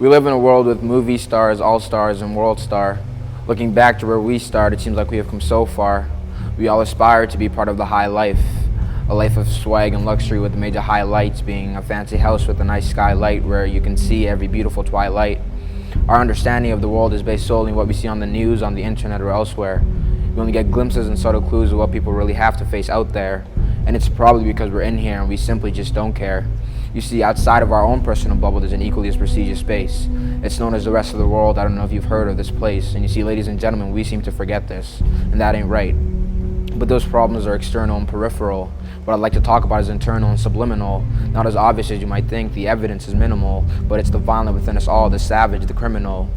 We live in a world with movie stars, all-stars, and world star. Looking back to where we started, it seems like we have come so far. We all aspire to be part of the high life, a life of swag and luxury with the major highlights being a fancy house with a nice skylight where you can see every beautiful twilight. Our understanding of the world is based solely on what we see on the news, on the internet, or elsewhere. We only get glimpses and subtle clues of what people really have to face out there, and it's probably because we're in here and we simply just don't care. You see, outside of our own personal bubble, there's an equally as prestigious space. It's known as the rest of the world. I don't know if you've heard of this place. And you see, ladies and gentlemen, we seem to forget this, and that ain't right. But those problems are external and peripheral. What I'd like to talk about is internal and subliminal. Not as obvious as you might think, the evidence is minimal, but it's the violent within us all, the savage, the criminal.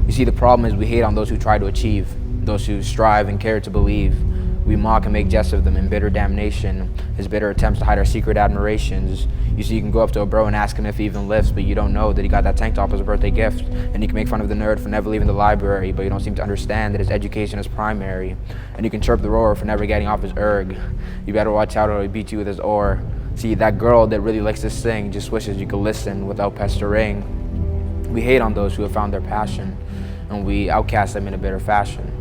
You see, the problem is we hate on those who try to achieve, those who strive and care to believe. We mock and make jest of them in bitter damnation, his bitter attempts to hide our secret admirations. You see, you can go up to a bro and ask him if he even lifts, but you don't know that he got that tank top as a birthday gift. And you can make fun of the nerd for never leaving the library, but you don't seem to understand that his education is primary. And you can chirp the rower for never getting off his erg. You better watch out or he'll beat you with his oar. See, that girl that really likes to sing just wishes you could listen without pestering. We hate on those who have found their passion, and we outcast them in a bitter fashion.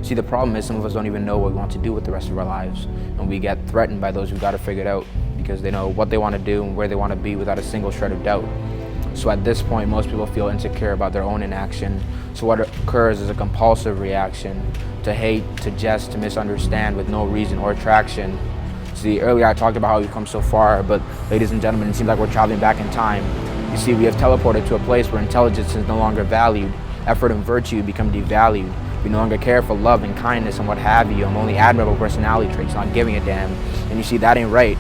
See, the problem is some of us don't even know what we want to do with the rest of our lives, and we get threatened by those who got it figured out because they know what they want to do and where they want to be without a single shred of doubt. So at this point, most people feel insecure about their own inaction. So what occurs is a compulsive reaction to hate, to jest, to misunderstand with no reason or attraction. See, earlier I talked about how we've come so far, but ladies and gentlemen, it seems like we're traveling back in time. You see, we have teleported to a place where intelligence is no longer valued, effort and virtue become devalued. We no longer care for love and kindness and what have you, and only admirable personality traits, not giving a damn. And you see, that ain't right.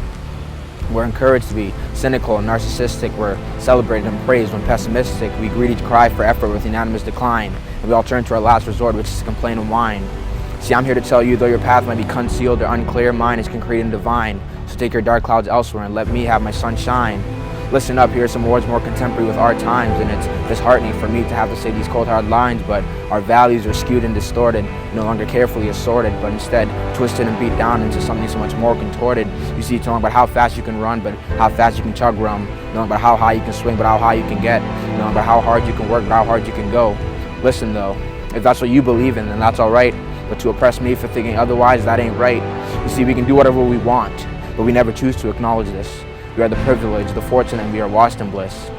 We're encouraged to be cynical and narcissistic. We're celebrated and praised when pessimistic. We greedy to cry for effort with unanimous decline. And we all turn to our last resort, which is to complain and whine. See, I'm here to tell you, though your path might be concealed or unclear, mine is concrete and divine. So take your dark clouds elsewhere and let me have my sunshine. Listen up, here are some words more contemporary with our times, and it's disheartening for me to have to say these cold hard lines, but our values are skewed and distorted, no longer carefully assorted, but instead twisted and beat down into something so much more contorted. You see, it's not about how fast you can run, but how fast you can chug rum. Not about how high you can swing, but how high you can get. Not about how hard you can work, but how hard you can go. Listen though, if that's what you believe in, then that's alright, but to oppress me for thinking otherwise, that ain't right. You see, we can do whatever we want, but we never choose to acknowledge this. We are the privileged, the fortunate, and we are lost in bliss.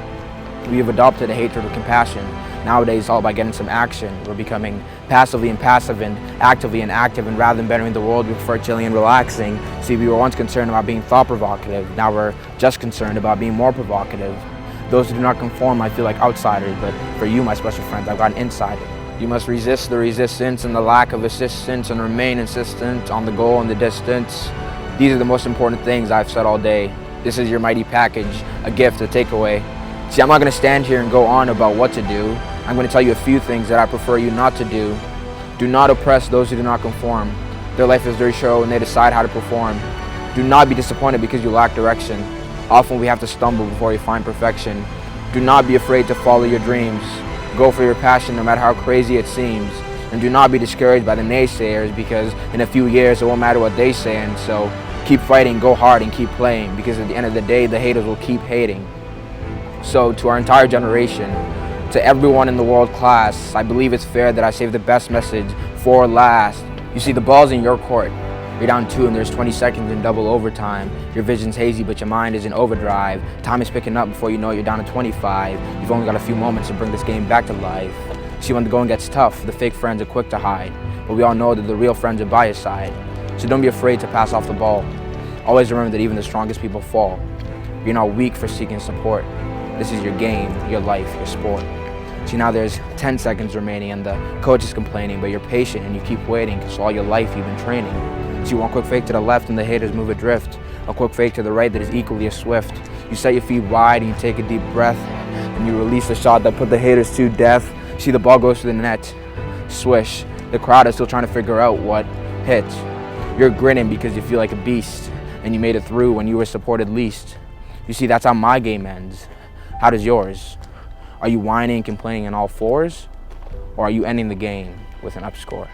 We have adopted a hatred of compassion. Nowadays, it's all about getting some action. We're becoming passively impassive and actively inactive, and rather than bettering the world, we prefer chilling and relaxing. See, we were once concerned about being thought-provocative. Now we're just concerned about being more provocative. Those who do not conform might feel like outsiders, but for you, my special friends, I've got an insider. You must resist the resistance and the lack of assistance and remain insistent on the goal and the distance. These are the most important things I've said all day. This is your mighty package, a gift, a takeaway. See, I'm not going to stand here and go on about what to do. I'm going to tell you a few things that I prefer you not to do. Do not oppress those who do not conform. Their life is their show and they decide how to perform. Do not be disappointed because you lack direction. Often we have to stumble before we find perfection. Do not be afraid to follow your dreams. Go for your passion no matter how crazy it seems. And do not be discouraged by the naysayers, because in a few years it won't matter what they say. And so keep fighting, go hard, and keep playing, because at the end of the day, the haters will keep hating. So to our entire generation, to everyone in the world class, I believe it's fair that I save the best message for last. You see, the ball's in your court. You're down 2 and there's 20 seconds in double overtime. Your vision's hazy, but your mind is in overdrive. Time is picking up before you know you're down to 25. You've only got a few moments to bring this game back to life. See, when the going gets tough, the fake friends are quick to hide, but we all know that the real friends are by your side. So don't be afraid to pass off the ball. Always remember that even the strongest people fall. You're not weak for seeking support. This is your game, your life, your sport. See, now there's 10 seconds remaining and the coach is complaining, but you're patient and you keep waiting because all your life you've been training. See, one quick fake to the left and the haters move adrift. A quick fake to the right that is equally as swift. You set your feet wide and you take a deep breath and you release the shot that put the haters to death. See, the ball goes to the net. Swish. The crowd is still trying to figure out what hit. You're grinning because you feel like a beast and you made it through when you were supported least. You see, that's how my game ends. How does yours? Are you whining and complaining on all fours? Or are you ending the game with an up score?